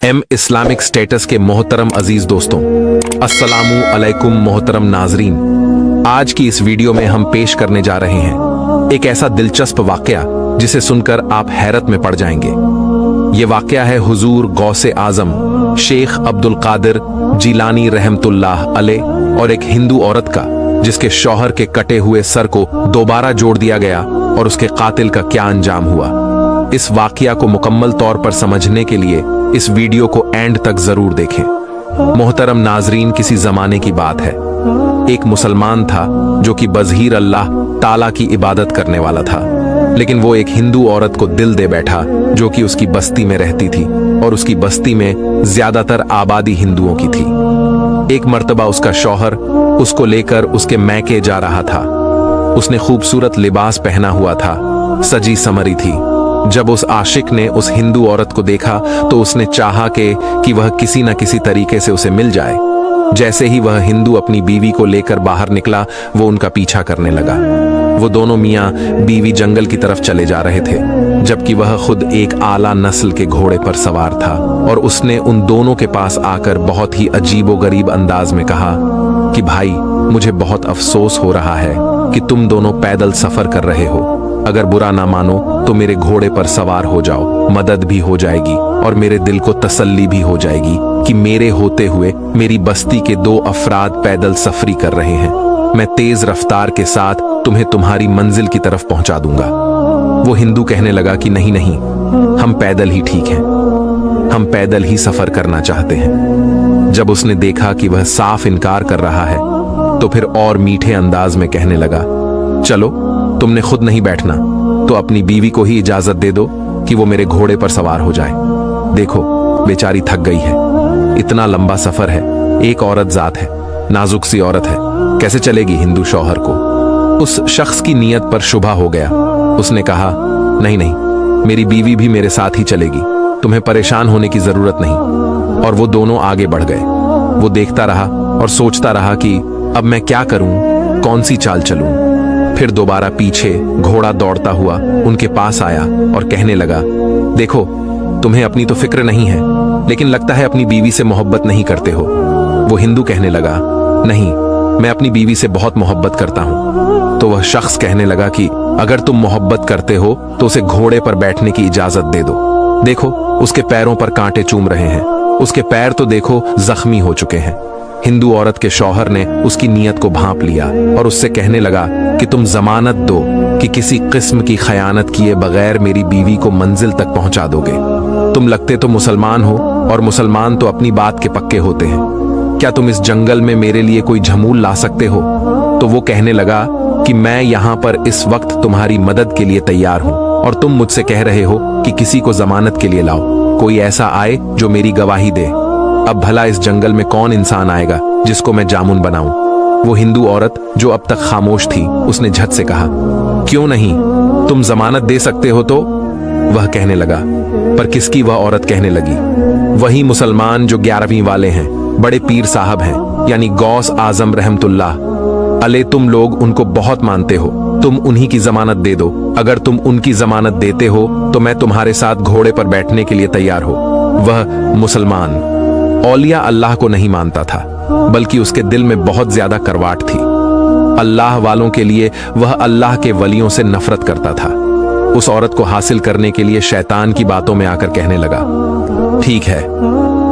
Islamic status के मोहतरम अजीज दोस्तों, अस्सलामु अलैकुम मोहतरम नाजरीन। आज की इस वीडियो में हम पेश करने जा रहे हैं एक ऐसा दिलचस्प वाकया जिसे सुनकर आप हैरत में पड़ जाएंगे। ये वाकया है हुजूर गौसे आजम शेख अब्दुल कादिर जिलानी रहमतुल्लाह अलैह और एक हिंदू औरत का, जिसके शौहर के कटे हुए सर को दोबारा जोड़ दिया गया और उसके कातिल का क्या अंजाम हुआ। इस वाकया को मुकम्मल तौर पर समझने के लिए इस वीडियो को एंड तक जरूर देखें। मोहतरम नाजरीन, किसी जमाने की बात है। एक मुसलमान था जो कि बज़हीर अल्लाह ताला की इबादत करने वाला था, लेकिन वो एक हिंदू औरत को दिल दे बैठा जो कि उसकी बस्ती में रहती थी और उसकी बस्ती में ज्यादातर आबादी हिंदुओं की थी। एक मर्तबा उसका शौहर उसको लेकर उसके मैके जा रहा था। उसने खूबसूरत लिबास पहना हुआ था, सजी समरी थी। जब उस आशिक ने उस हिंदू औरत को देखा तो उसने चाहा कि वह किसी न किसी तरीके से उसे मिल जाए। जैसे ही वह हिंदू अपनी बीवी को लेकर बाहर निकला, वो उनका पीछा करने लगा। वो दोनों मियाँ बीवी जंगल की तरफ चले जा रहे थे, जबकि वह खुद एक आला नस्ल के घोड़े पर सवार था। और उसने उन दोनों के पास आकर बहुत ही अजीबोगरीब अंदाज में कहा कि भाई, मुझे बहुत अफसोस हो रहा है कि तुम दोनों पैदल सफर कर रहे हो। अगर बुरा ना मानो तो मेरे घोड़े पर सवार हो जाओ, मदद भी हो जाएगी और मेरे दिल को तसल्ली भी हो जाएगी कि मेरे होते हुए मेरी बस्ती के दो अफराद पैदल सफरी कर रहे हैं। मैं तेज रफ्तार के साथ तुम्हें तुम्हारी मंजिल की तरफ पहुंचा दूंगा। वो हिंदू कहने लगा कि नहीं नहीं, हम पैदल ही ठीक हैं, हम पैदल ही सफर करना चाहते हैं। जब उसने देखा कि वह साफ इनकार कर रहा है तो फिर और मीठे अंदाज में कहने लगा, चलो, तुमने खुद नहीं बैठना तो अपनी बीवी को ही इजाजत दे दो कि वो मेरे घोड़े पर सवार हो जाए। देखो, बेचारी थक गई है, इतना लंबा सफर है, एक औरत जात है, नाजुक सी औरत है, कैसे चलेगी हिंदू शौहर को। उस शख्स की नीयत पर शुबा हो गया। उसने कहा, नहीं नहीं, मेरी बीवी भी मेरे साथ ही चलेगी, तुम्हें परेशान होने की जरूरत नहीं। और वो दोनों आगे बढ़ गए। वो देखता रहा और सोचता रहा कि अब मैं क्या करूं, कौन सी चाल चलूं। फिर दोबारा पीछे घोड़ा दौड़ता हुआ उनके पास आया और कहने लगा, देखो, तुम्हें अपनी तो फिक्र नहीं है, लेकिन लगता है अपनी बीवी से मोहब्बत नहीं करते हो। वो हिंदू कहने लगा, नहीं, मैं अपनी बीवी से बहुत मोहब्बत करता हूं। तो वह शख्स कहने लगा कि अगर तुम मोहब्बत करते हो तो उसे घोड़े पर बैठने की इजाजत दे दो। देखो, उसके पैरों पर कांटे चूम रहे हैं, उसके पैर तो देखो जख्मी हो चुके हैं। हिंदू औरत के शौहर ने उसकी नीयत को भांप लिया और उससे कहने लगा कि तुम जमानत दो कि किसी किस्म की खयानत किए बगैर मेरी बीवी को मंजिल तक पहुंचा दोगे। तुम लगते तो मुसलमान हो और मुसलमान तो अपनी बात के पक्के होते हैं। क्या तुम इस जंगल में मेरे लिए कोई झमूल ला सकते हो? तो वो कहने लगा कि मैं यहाँ पर इस वक्त तुम्हारी मदद के लिए तैयार हूँ और तुम मुझसे कह रहे हो कि किसी को जमानत के लिए लाओ, कोई ऐसा आए जो मेरी गवाही दे। अब भला इस जंगल में कौन इंसान आएगा जिसको मैं जामुन बनाऊं? वो हिंदू औरत जो अब तक खामोश थी, उसने झट से कहा, क्यों नहीं, तुम जमानत दे सकते हो तो? वह कहने लगा, पर किसकी? वह औरत कहने लगी, वही मुसलमान जो 11वीं वाले हैं, बड़े पीर साहब हैं, यानी गौस आजम रहमतुल्लाह अलैह। तुम लोग उनको बहुत मानते हो, तुम उन्हीं की जमानत दे दो। अगर तुम उनकी जमानत देते हो तो मैं तुम्हारे साथ घोड़े पर बैठने के लिए तैयार हो। वह मुसलमान औलिया अल्लाह को नहीं मानता था, बल्कि उसके दिल में बहुत ज्यादा करवाट थी। अल्लाह वालों के लिए वह अल्लाह के वलियों से नफरत करता था। उस औरत को हासिल करने के लिए शैतान की बातों में आकर कहने लगा, ठीक है,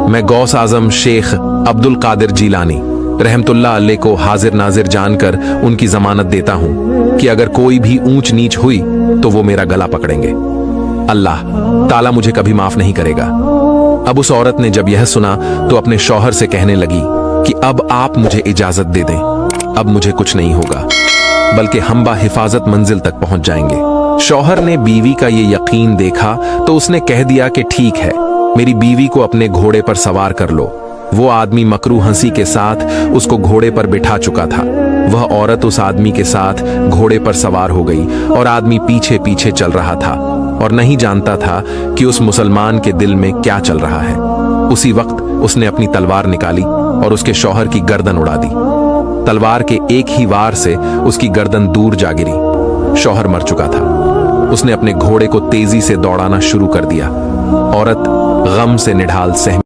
मैं गौस आजम शेख अब्दुल कादिर जिलानी रहमतुल्लाह अलैह को हाजिर नाजिर जानकर उनकी जमानत देता हूं कि अगर कोई भी ऊंच नीच हुई तो वो मेरा गला पकड़ेंगे। अल्लाह ताला मुझे कभी माफ नहीं करेगा। अब उस औरत ने जब यह सुना तो अपने शौहर से कहने लगी कि अब आप मुझे इजाजत दे दें, अब मुझे कुछ नहीं होगा, बल्कि हम बाहिफाजत मंजिल तक पहुंच जाएंगे। शौहर ने बीवी का ये यकीन देखा तो उसने कह दिया कि ठीक है, मेरी बीवी को अपने घोड़े पर सवार कर लो। वो आदमी मकरू हंसी के साथ उसको घोड़े पर बिठा चुका था। वह औरत उस आदमी के साथ घोड़े पर सवार हो गई और आदमी पीछे पीछे चल रहा था और नहीं जानता था कि उस मुसलमान के दिल में क्या चल रहा है। उसी वक्त उसने अपनी तलवार निकाली और उसके शौहर की गर्दन उड़ा दी। तलवार के एक ही वार से उसकी गर्दन दूर जा गिरी। शौहर मर चुका था। उसने अपने घोड़े को तेजी से दौड़ाना शुरू कर दिया। औरत गम से निढाल सहमी।